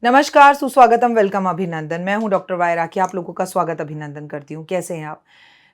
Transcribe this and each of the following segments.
नमस्कार, सुस्वागतम, वेलकम, अभिनंदन। मैं हूं डॉक्टर वायरा की आप लोगों का स्वागत अभिनंदन करती हूं। कैसे हैं आप?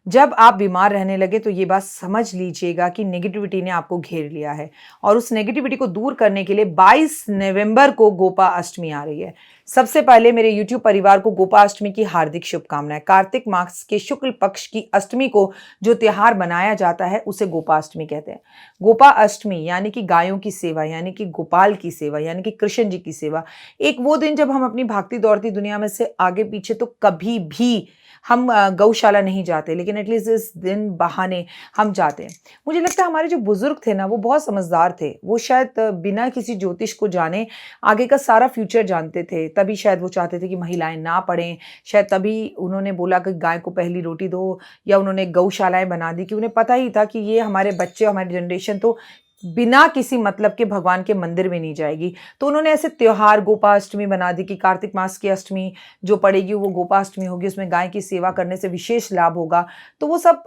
जब आप बीमार रहने लगे तो ये बात समझ लीजिएगा कि नेगेटिविटी ने आपको घेर लिया है और उस नेगेटिविटी को दूर करने के लिए 22 नवंबर को गोपा अष्टमी आ रही है। सबसे पहले मेरे YouTube परिवार को गोपा अष्टमी की हार्दिक शुभकामनाएं। कार्तिक मास के शुक्ल पक्ष की अष्टमी को जो त्योहार मनाया जाता है उसे गोपा अष्टमी कहते हैं। गोपा अष्टमी यानी कि गायों की सेवा, यानी कि गोपाल की सेवा, यानी कि कृष्ण जी की सेवा। एक वो दिन जब हम अपनी भागती दौड़ती दुनिया में से आगे पीछे तो कभी भी हम गौशाला नहीं जाते, लेकिन एटलीस्ट इस दिन बहाने हम जाते हैं। मुझे लगता है हमारे जो बुजुर्ग थे ना, वो बहुत समझदार थे। वो शायद बिना किसी ज्योतिष को जाने आगे का सारा फ्यूचर जानते थे। तभी शायद वो चाहते थे कि महिलाएं ना पढ़ें। शायद तभी उन्होंने बोला कि गाय को पहली रोटी दो, या उन्होंने गौशालाएं बना दी कि उन्हें पता ही था कि ये हमारे बच्चे, हमारी जनरेशन तो बिना किसी मतलब के भगवान के मंदिर में नहीं जाएगी। तो उन्होंने ऐसे त्योहार गोपा अष्टमी बना दी कि कार्तिक मास की अष्टमी जो पड़ेगी वो गोपा अष्टमी होगी, उसमें गाय की सेवा करने से विशेष लाभ होगा। तो वो सब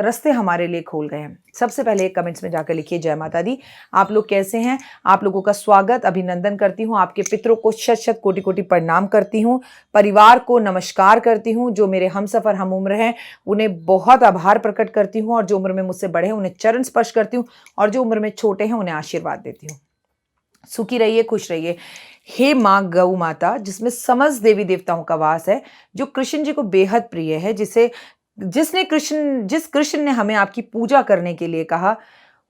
रास्ते हमारे लिए खोल गए हैं। सबसे पहले एक कमेंट्स में जाकर लिखिए, जय माता दी। आप लोग कैसे हैं? आप लोगों का स्वागत अभिनंदन करती हूँ। आपके पितरों को शत शत कोटि कोटि प्रणाम करती हूँ। परिवार को नमस्कार करती हूँ। जो मेरे हमसफर हम उम्र हैं उन्हें बहुत आभार प्रकट करती हूँ, और जो उम्र में मुझसे बड़े हैं उन्हें चरण स्पर्श करती हूँ, और जो उम्र में छोटे हैं उन्हें आशीर्वाद देती हूँ। सुखी रहिए, खुश रहिए। हे माँ गौ माता, जिसमें समस्त देवी देवताओं का वास है, जो कृष्ण जी को बेहद प्रिय है, जिस कृष्ण ने हमें आपकी पूजा करने के लिए कहा,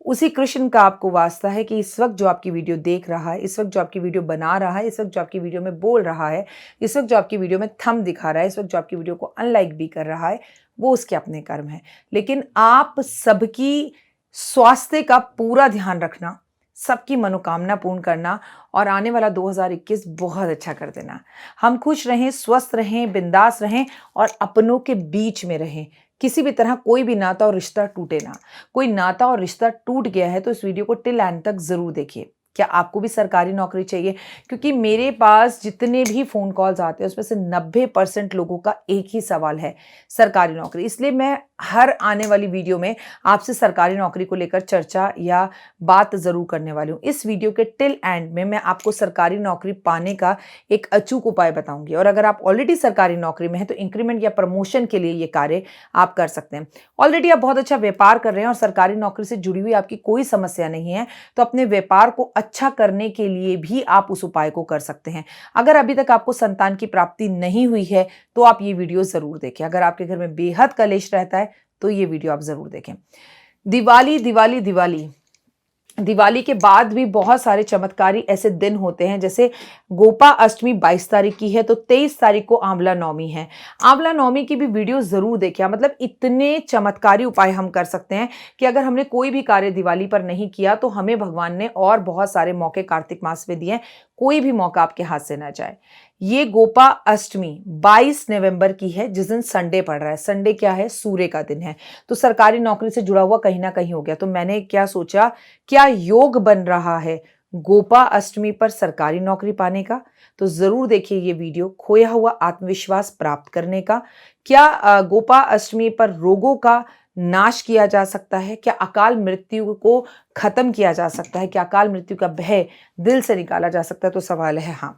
उसी कृष्ण का आपको वास्ता है कि इस वक्त जो आपकी वीडियो देख रहा है, इस वक्त जो आपकी वीडियो बना रहा है, इस वक्त जो आपकी वीडियो में बोल रहा है, इस वक्त जो आपकी वीडियो में थंब दिखा रहा है, इस वक्त जो आपकी वीडियो को अनलाइक भी कर रहा है, वो उसके अपने कर्म है। लेकिन आप सबकी स्वास्थ्य का पूरा ध्यान रखना, सबकी मनोकामना पूर्ण करना, और आने वाला 2021 बहुत अच्छा कर देना। हम खुश रहें, स्वस्थ रहें, बिंदास रहें, और अपनों के बीच में रहें। किसी भी तरह कोई भी नाता और रिश्ता टूटे ना। कोई नाता और रिश्ता टूट गया है तो इस वीडियो को टिल एंड तक जरूर देखिए। क्या आपको भी सरकारी नौकरी चाहिए? क्योंकि मेरे पास जितने भी फोन कॉल्स आते हैं उसमें से 90% लोगों का एक ही सवाल है, सरकारी नौकरी। इसलिए मैं हर आने वाली वीडियो में आपसे सरकारी नौकरी को लेकर चर्चा या बात जरूर करने वाली हूँ। इस वीडियो के टिल एंड में मैं आपको सरकारी नौकरी पाने का एक अचूक उपाय बताऊंगी, और अगर आप ऑलरेडी सरकारी नौकरी में हैं तो इंक्रीमेंट या प्रमोशन के लिए ये कार्य आप कर सकते हैं। ऑलरेडी आप बहुत अच्छा व्यापार कर रहे हैं और सरकारी नौकरी से जुड़ी हुई आपकी कोई समस्या नहीं है, तो अपने व्यापार को अच्छा करने के लिए भी आप उस उपाय को कर सकते हैं। अगर अभी तक आपको संतान की प्राप्ति नहीं हुई है तो आप ये वीडियो जरूर देखें। अगर आपके घर में बेहद कलेश रहता है तो ये वीडियो आप जरूर देखें। दिवाली दिवाली दिवाली, दिवाली के बाद भी बहुत सारे चमत्कारी ऐसे दिन होते हैं। जैसे गोपा अष्टमी 22 तारीख की है, तो 23 तारीख को आंवला नवमी है। आंवला नवमी की भी वीडियो जरूर देखिए। मतलब इतने चमत्कारी उपाय हम कर सकते हैं कि अगर हमने कोई भी कार्य दिवाली पर नहीं किया तो हमें भगवान ने और बहुत सारे मौके कार्तिक मास में दिए हैं। कोई भी मौका आपके हाथ से ना जाए। ये गोपा अष्टमी 22 नवंबर की है, जिस दिन संडे पड़ रहा है। संडे क्या है? सूर्य का दिन है। तो सरकारी नौकरी से जुड़ा हुआ कहीं ना कहीं हो गया। तो मैंने क्या सोचा, क्या योग बन रहा है गोपा अष्टमी पर सरकारी नौकरी पाने का? तो जरूर देखिए ये वीडियो, खोया हुआ आत्मविश्वास प्राप्त करने का। क्या गोपा अष्टमी पर रोगों का नाश किया जा सकता है? क्या अकाल मृत्यु को खत्म किया जा सकता है? क्या अकाल मृत्यु का भय दिल से निकाला जा सकता है? तो सवाल है हाँ।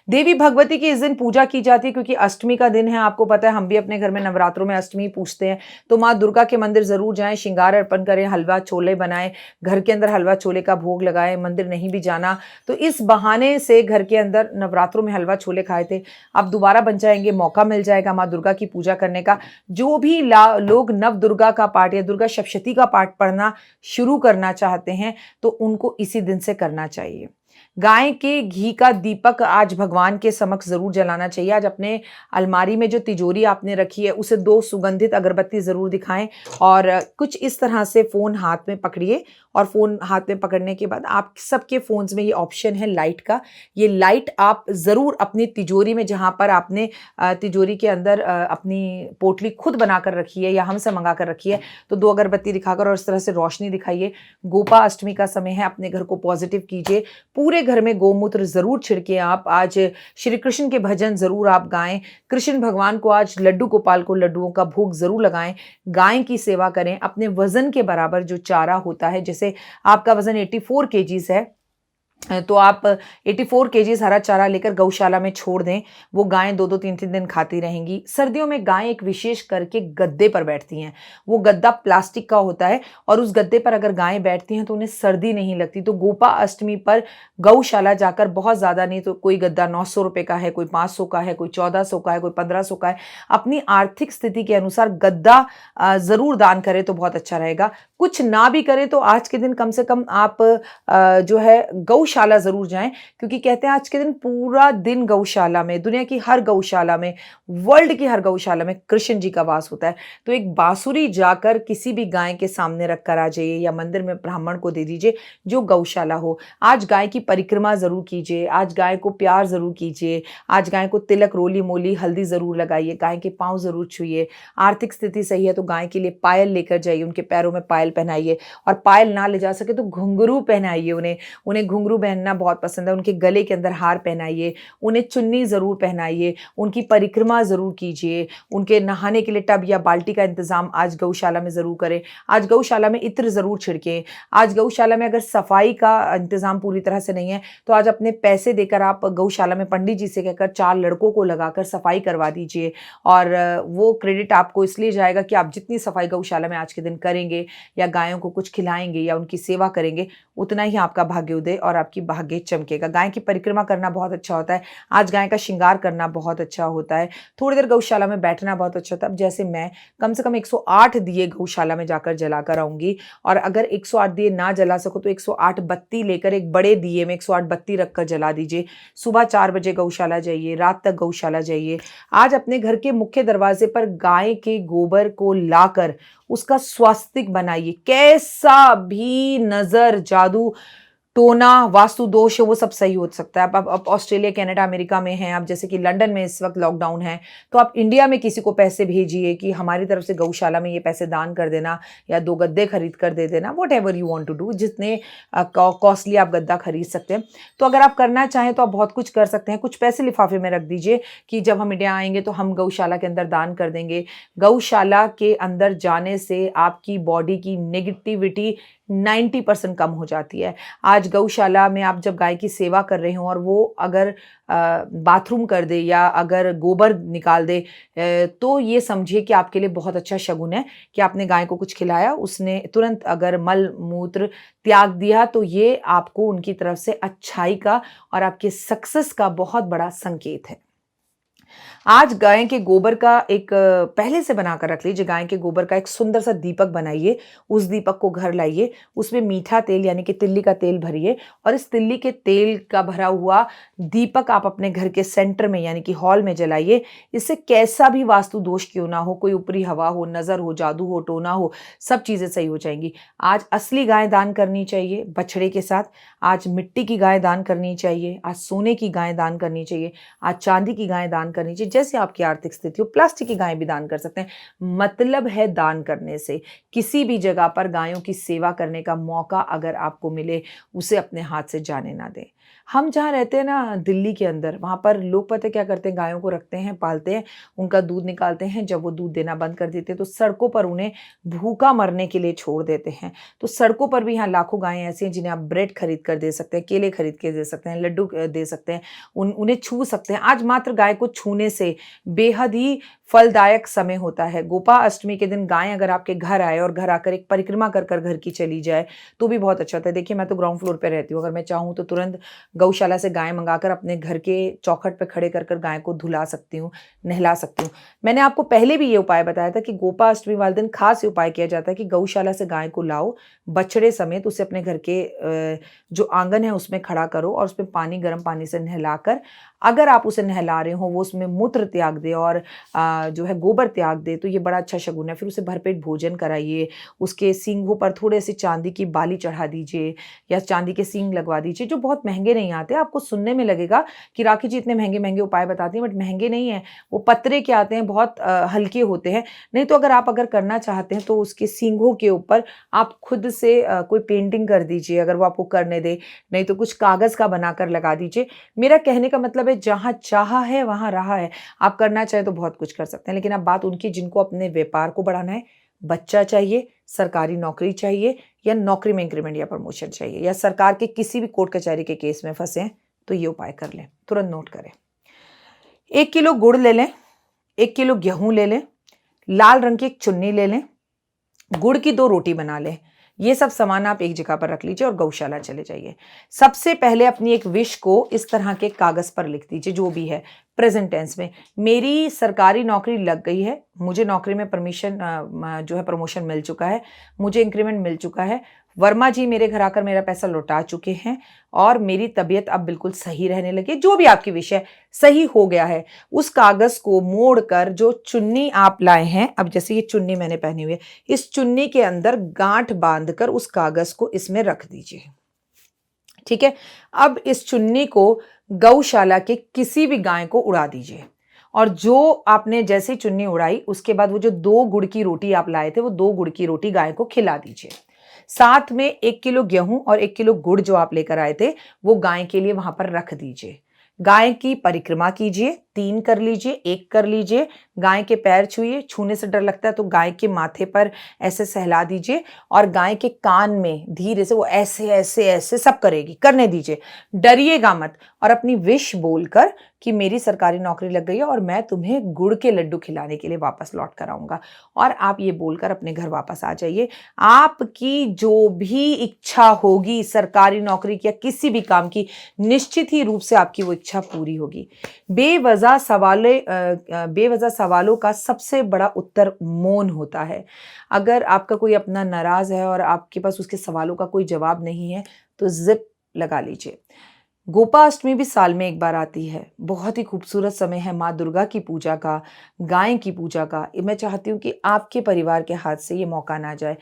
देवी भगवती की इस दिन पूजा की जाती है क्योंकि अष्टमी का दिन है। आपको पता है हम भी अपने घर में नवरात्रों में अष्टमी पूजते हैं। तो माँ दुर्गा के मंदिर जरूर जाएं, श्रृंगार अर्पण करें, हलवा छोले बनाएं, घर के अंदर हलवा छोले का भोग लगाएं। मंदिर नहीं भी जाना तो इस बहाने से घर के अंदर नवरात्रों में हलवा छोले खाए थे, अब दोबारा बन जाएंगे, मौका मिल जाएगा माँ दुर्गा की पूजा करने का। जो भी लोग नव दुर्गा का पाठ या दुर्गा सप्तशती का पाठ पढ़ना शुरू करना चाहते हैं तो उनको इसी दिन से करना चाहिए। गाय के घी का दीपक आज भगवान के समक्ष जरूर जलाना चाहिए। आज अपने अलमारी में जो तिजोरी आपने रखी है उसे 2 सुगंधित अगरबत्ती जरूर दिखाएं, और कुछ इस तरह से फोन हाथ में पकड़िए। और फोन हाथ में पकड़ने के बाद आप सबके फोन्स में ये ऑप्शन है लाइट का, ये लाइट आप जरूर अपनी तिजोरी में, जहां पर आपने तिजोरी के अंदर अपनी पोटली खुद बनाकर रखी है या हमसे मंगा कर रखी है, तो 2 अगरबत्ती दिखाकर और इस तरह से रोशनी दिखाइए। गोपा अष्टमी का समय है, अपने घर को पॉजिटिव कीजिए। पूरे घर में गोमूत्र जरूर छिड़के। आप आज श्री कृष्ण के भजन जरूर आप गाएं। कृष्ण भगवान को आज लड्डू गोपाल को लड्डुओं का भोग जरूर लगाएं। गाय की सेवा करें। अपने वजन के बराबर जो चारा होता है, जैसे आपका वजन 84 kgs है तो आप 84 केजीज हरा चारा लेकर गौशाला में छोड़ दें। वो गायें 2-2 3-3 दिन खाती रहेंगी। सर्दियों में गायें एक विशेष करके गद्दे पर बैठती हैं। वो गद्दा प्लास्टिक का होता है और उस गद्दे पर अगर गायें बैठती हैं तो उन्हें सर्दी नहीं लगती। तो गोपा अष्टमी पर गौशाला जाकर बहुत ज़्यादा नहीं तो कोई गद्दा 900 रुपये का है, कोई 500 का है, कोई 1400 का है, कोई 1500 का है। अपनी आर्थिक स्थिति के अनुसार गद्दा ज़रूर दान करें तो बहुत अच्छा रहेगा। कुछ ना भी करें तो आज के दिन कम से कम आप जो है गौशाला ज़रूर जाएं, क्योंकि कहते हैं आज के दिन पूरा दिन गौशाला में, दुनिया की हर गौशाला में, वर्ल्ड की हर गौशाला में कृष्ण जी का वास होता है। तो एक बांसुरी जाकर किसी भी गाय के सामने रख कर आ जाइए या मंदिर में ब्राह्मण को दे दीजिए जो गौशाला हो। आज गाय की परिक्रमा ज़रूर कीजिए, आज गाय को प्यार ज़रूर कीजिए, आज गाय को तिलक, रोली मोली, हल्दी ज़रूर लगाइए, गाय के पाँव ज़रूर छुइए। आर्थिक स्थिति सही है तो गाय के लिए पायल लेकर जाइए, उनके पैरों में पायल पहनाइए, और पायल ना ले जा सके तो घुंघरू पहनाइए उन्हें। उन्हें घुंघरू पहनना बहुत पसंद है, उनके गले के अंदर हार पहनाइए, उन्हें चुन्नी ज़रूर पहनाइए, उनकी परिक्रमा ज़रूर कीजिए, उनके नहाने के लिए टब या बाल्टी का इंतज़ाम आज गौशाला में ज़रूर करें। आज गौशाला में इत्र ज़रूर छिड़कें। आज गौशाला में अगर सफाई का इंतज़ाम पूरी तरह से नहीं है तो आज अपने पैसे देकर आप गौशाला में पंडित जी से कहकर 4 लड़कों को लगाकर सफाई करवा दीजिए, और वो क्रेडिट आपको इसलिए जाएगा कि आप जितनी सफाई गौशाला में आज के दिन करेंगे या गायों को कुछ खिलाएंगे या उनकी सेवा करेंगे, उतना ही आपका भाग्योदय और आपकी भाग्य चमकेगा। गाय की परिक्रमा करना बहुत अच्छा होता है। आज गाय का श्रृंगार करना बहुत अच्छा होता है। थोड़ी देर गौशाला में बैठना बहुत अच्छा होता है। अब जैसे मैं कम से कम 108 दिए गौशाला में जाकर जलाकर आऊंगी, और अगर 108 दिए ना जला सको तो 108 बत्ती लेकर एक बड़े दिए में 108 बत्ती रखकर जला दीजिए। सुबह 4 बजे गौशाला जाइए, रात तक गौशाला जाइए। आज अपने घर के मुख्य दरवाजे पर गाय के गोबर को लाकर उसका स्वास्तिक बनाइए। कैसा भी नजर, जादू, टोना, वास्तु दोष है वो सब सही हो सकता है। आप ऑस्ट्रेलिया, कनाडा, अमेरिका में हैं, आप जैसे कि लंदन में इस वक्त लॉकडाउन है, तो आप इंडिया में किसी को पैसे भेजिए कि हमारी तरफ से गौशाला में ये पैसे दान कर देना या 2 गद्दे खरीद कर दे देना, whatever you want to do, जितने कॉस्टली आप गद्दा खरीद सकते हैं। तो अगर आप करना चाहें तो आप बहुत कुछ कर सकते हैं। कुछ पैसे लिफाफे में रख दीजिए कि जब हम इंडिया आएंगे तो हम गौशाला के अंदर दान कर देंगे। गौशाला के अंदर जाने से आपकी बॉडी की नेगेटिविटी 90% कम हो जाती है। आज गौशाला में आप जब गाय की सेवा कर रहे हो और वो अगर बाथरूम कर दे या अगर गोबर निकाल दे, तो ये समझिए कि आपके लिए बहुत अच्छा शगुन है कि आपने गाय को कुछ खिलाया, उसने तुरंत अगर मल मूत्र त्याग दिया तो ये आपको उनकी तरफ से अच्छाई का और आपके सक्सेस का बहुत बड़ा संकेत है। आज गाय के गोबर का एक पहले से बनाकर रख लीजिए। गाय के गोबर का एक सुंदर सा दीपक बनाइए, उस दीपक को घर लाइए, उसमें मीठा तेल यानी कि तिल्ली का तेल भरिए, और इस तिल्ली के तेल का भरा हुआ दीपक आप अपने घर के सेंटर में यानी कि हॉल में जलाइए। इससे कैसा भी वास्तु दोष क्यों ना हो, कोई ऊपरी हवा हो, नजर हो, जादू हो, टोना हो, सब चीजें सही हो जाएंगी। आज असली गाय दान करनी चाहिए बछड़े के साथ, आज मिट्टी की गाय दान करनी चाहिए, आज सोने की गाय दान करनी चाहिए, आज चांदी की गाय दान करनी चाहिए, जैसे आपकी आर्थिक स्थिति हो। प्लास्टिक की गाय भी दान कर सकते हैं। मतलब है दान करने से किसी भी जगह पर गायों की सेवा करने का मौका अगर आपको मिले, उसे अपने हाथ से जाने ना दें। हम जहाँ रहते हैं ना दिल्ली के अंदर, वहाँ पर लोग पता क्या करते हैं, गायों को रखते हैं, पालते हैं, उनका दूध निकालते हैं। जब वो दूध देना बंद कर देते हैं तो सड़कों पर उन्हें भूखा मरने के लिए छोड़ देते हैं। तो सड़कों पर भी यहाँ लाखों गायें ऐसी हैं जिन्हें आप ब्रेड खरीद कर दे सकते हैं, केले खरीद के दे सकते हैं, लड्डू दे सकते हैं, उन्हें छू सकते हैं। आज मात्र गाय को छूने से बेहद ही फलदायक समय होता है। गोपा अष्टमी के दिन गाय अगर आपके घर आए और घर आकर एक परिक्रमा कर कर घर की चली जाए तो भी बहुत अच्छा होता है। देखिए मैं तो ग्राउंड फ्लोर पे रहती हूँ, अगर मैं चाहूँ तो तुरंत गौशाला से गाय मंगाकर अपने घर के चौखट पे खड़े कर कर गाय को धुला सकती हूँ, नहला सकती हूँ। मैंने आपको पहले भी ये उपाय बताया था कि गोपा अष्टमी वाले दिन खास उपाय किया जाता है कि गौशाला से गाय को लाओ बछड़े समेत, उसे अपने घर के जो आंगन है उसमें खड़ा करो और उसमें पानी, गर्म पानी से नहलाकर, अगर आप उसे नहला रहे हो वो उसमें मूत्र त्याग दे और जो है गोबर त्याग दे तो ये बड़ा अच्छा शगुन है। फिर उसे भरपेट भोजन कराइए, उसके सींगों पर थोड़े से चांदी की बाली चढ़ा दीजिए या चांदी के सींग लगवा दीजिए, जो बहुत महंगे नहीं आते। आपको सुनने में लगेगा कि राखी जी इतने महंगे महंगे उपाय बताती हैं, बट महंगे नहीं है, वो पत्रे के आते हैं, बहुत हल्के होते हैं। नहीं तो अगर करना चाहते हैं तो उसके सींगों के ऊपर आप खुद से कोई पेंटिंग कर दीजिए अगर वो आपको करने दे, नहीं तो कुछ कागज का बनाकर लगा दीजिए। मेरा कहने का मतलब है जहां चाहा है वहां रहा है। आप करना चाहे तो बहुत कुछ कर सकते हैं, लेकिन अब बात उनकी जिनको अपने व्यापार को बढ़ाना है, बच्चा चाहिए, सरकारी नौकरी चाहिए या नौकरी में इंक्रीमेंट या प्रमोशन चाहिए, या सरकार के किसी भी कोर्ट कचहरी के केस में फंसे हैं, तो ये उपाय कर लें, तुरंत नोट करें। 1 किलो गुड़ ले लें, 1 किलो गेहूं ले लें, लाल रंग की एक चुन्नी ले लें, गुड़ की 2 रोटी बना लें। ये सब सामान आप एक जगह पर रख लीजिए और गौशाला चले जाइए। सबसे पहले अपनी एक विश को इस तरह के कागज पर लिख दीजिए, जो भी है प्रेजेंट टेंस में। मेरी सरकारी नौकरी लग गई है, मुझे नौकरी में परमिशन जो है प्रमोशन मिल चुका है, मुझे इंक्रीमेंट मिल चुका है, वर्मा जी मेरे घर आकर मेरा पैसा लौटा चुके हैं और मेरी तबीयत अब बिल्कुल सही रहने लगी। जो भी आपकी विश है सही हो गया है। उस कागज को मोड़कर जो चुन्नी आप लाए हैं, अब जैसे ये चुन्नी मैंने पहनी हुई है, इस चुन्नी के अंदर गांठ बांधकर उस कागज को इसमें रख दीजिए। ठीक है, अब इस चुन्नी को गौशाला के किसी भी गाय को उड़ा दीजिए और जो आपने जैसे चुन्नी उड़ाई उसके बाद वो जो 2 गुड़ की रोटी आप लाए थे, वो 2 गुड़ की रोटी गाय को खिला दीजिए। साथ में 1 किलो गेहूं और 1 किलो गुड़ जो आप लेकर आए थे वो गाय के लिए वहां पर रख दीजिए। गाय की परिक्रमा कीजिए, 3 कर लीजिए, 1 कर लीजिए, गाय के पैर छूइए, छूने से डर लगता है तो गाय के माथे पर ऐसे सहला दीजिए और गाय के कान में धीरे से वो ऐसे ऐसे ऐसे सब करेगी, करने दीजिए, डरिएगा मत। और अपनी विश बोलकर कि मेरी सरकारी नौकरी लग गई है और मैं तुम्हें गुड़ के लड्डू खिलाने के लिए वापस लौट कर आऊंगा, और आप ये बोलकर अपने घर वापस आ जाइए। आपकी जो भी इच्छा होगी सरकारी नौकरी की या किसी भी काम की, निश्चित ही रूप से आपकी वो इच्छा पूरी होगी। बेवजह सवालों का सबसे बड़ा उत्तर मौन होता है। अगर आपका कोई अपना नाराज है और आपके पास उसके सवालों का कोई जवाब नहीं है तो जिप लगा लीजिए। गोपाष्टमी भी साल में एक बार आती है, बहुत ही खूबसूरत समय है माँ दुर्गा की पूजा का, गाय की पूजा का। मैं चाहती हूँ कि आपके परिवार के हाथ से ये मौका ना जाए।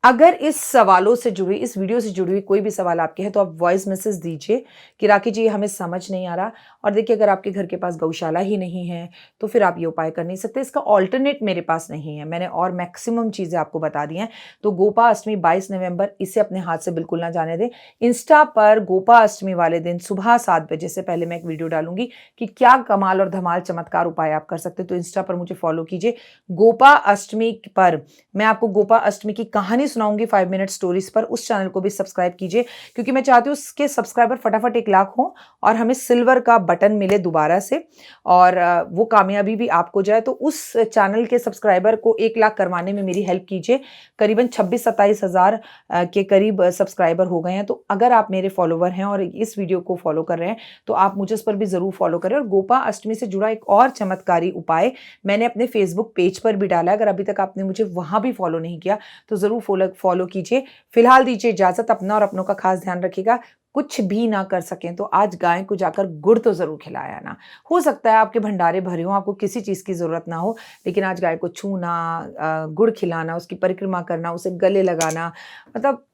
अगर इस सवालों से जुड़ी, इस वीडियो से जुड़ी हुई कोई भी सवाल आपके हैं तो आप वॉइस मैसेज दीजिए कि राखी जी हमें समझ नहीं आ रहा। और देखिए, अगर आपके घर के पास गौशाला ही नहीं है तो फिर आप ये उपाय कर नहीं सकते। इसका ऑल्टरनेट मेरे पास नहीं है, मैंने और मैक्सिमम चीज़ें आपको बता दी हैं। तो गोपा अष्टमी 22 नवंबर, इसे अपने हाथ से बिल्कुल ना जाने दें। इंस्टा पर गोपा अष्टमी वाले दिन सुबह 7 बजे से पहले मैं एक वीडियो डालूंगी कि क्या कमाल और धमाल चमत्कार उपाय आप कर सकते हैं। तो इंस्टा पर मुझे फॉलो कीजिए। गोपा अष्टमी पर मैं आपको गोपा अष्टमी की कहानी सुनाऊंगी 5 मिनट स्टोरीज पर। उस चैनल को भी सब्सक्राइब कीजिए क्योंकि मैं चाहती हूँ उसके सब्सक्राइबर फटाफट 1 लाख हो और हमें सिल्वर का बटन मिले दोबारा से, और वो कामयाबी भी आपको जाए। तो उस चैनल के सब्सक्राइबर को 1 लाख करवाने में मेरी हेल्प कीजिए। करीबन 26-27 हज़ार के करीब सब्सक्राइबर हो गए हैं। तो अगर आप मेरे फॉलोवर हैं और इस वीडियो को फॉलो कर रहे हैं तो आप मुझे उस पर भी जरूर फॉलो करें। और गोपा अष्टमी से जुड़ा एक और चमत्कारी उपाय मैंने अपने फेसबुक पेज पर भी डाला है। अगर अभी तक आपने मुझे वहां भी फॉलो नहीं किया तो जरूर फॉलो कीजिए। फिलहाल दीजिए इजाजत, अपना और अपनों का खास ध्यान रखिएगा। कुछ भी ना कर सकें तो आज गाय को जाकर गुड़ तो जरूर खिलाया ना। हो सकता है आपके भंडारे भरे हों, आपको किसी चीज की जरूरत ना हो, लेकिन आज गाय को छूना, गुड़ खिलाना, उसकी परिक्रमा करना, उसे गले लगाना, मतलब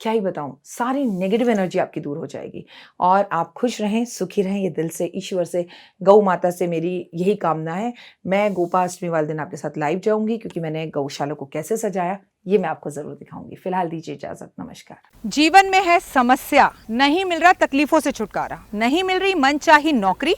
क्या ही बताऊं, सारी नेगेटिव एनर्जी आपकी दूर हो जाएगी और आप खुश रहें, सुखी रहें। ये दिल से, ईश्वर से, गौ माता से मेरी यही कामना है। मैं गोपा अष्टमी वाले दिन आपके साथ लाइव जाऊंगी क्योंकि मैंने गौशाला को कैसे सजाया ये मैं आपको जरूर दिखाऊंगी। फिलहाल दीजिए इजाजत, नमस्कार। जीवन में है समस्या, नहीं मिल रहा तकलीफों से छुटकारा, नहीं मिल रही मनचाही नौकरी,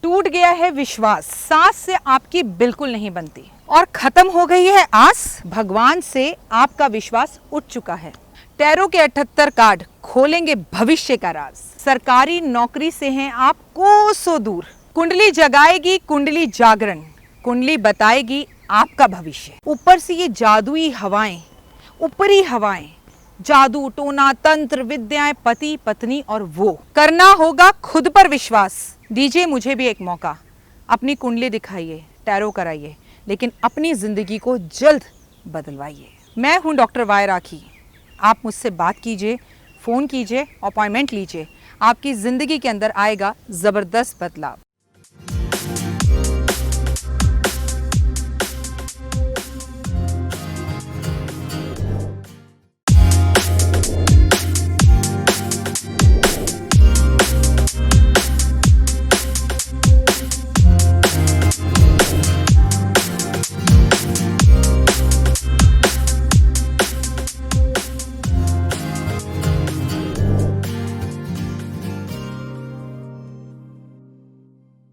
टूट गया है विश्वास, सांस से आपकी बिल्कुल नहीं बनती और खत्म हो गई है आस, भगवान से आपका विश्वास उठ चुका है। टैरो के 78 कार्ड खोलेंगे भविष्य का राज। सरकारी नौकरी से हैं आप कोसों दूर, कुंडली जगाएगी कुंडली जागरण, कुंडली बताएगी आपका भविष्य। ऊपर से ये जादुई हवाएं, ऊपरी हवाएं, जादू टोना तंत्र विद्याएं, पति पत्नी और वो, करना होगा खुद पर विश्वास। दीजिए मुझे भी एक मौका, अपनी कुंडली दिखाइए, टैरो कराइए, लेकिन अपनी जिंदगी को जल्द बदलवाइए। मैं हूं डॉक्टर वाई राखी। आप मुझसे बात कीजिए, फ़ोन कीजिए, अपॉइंटमेंट लीजिए, आपकी ज़िंदगी के अंदर आएगा ज़बरदस्त बदलाव।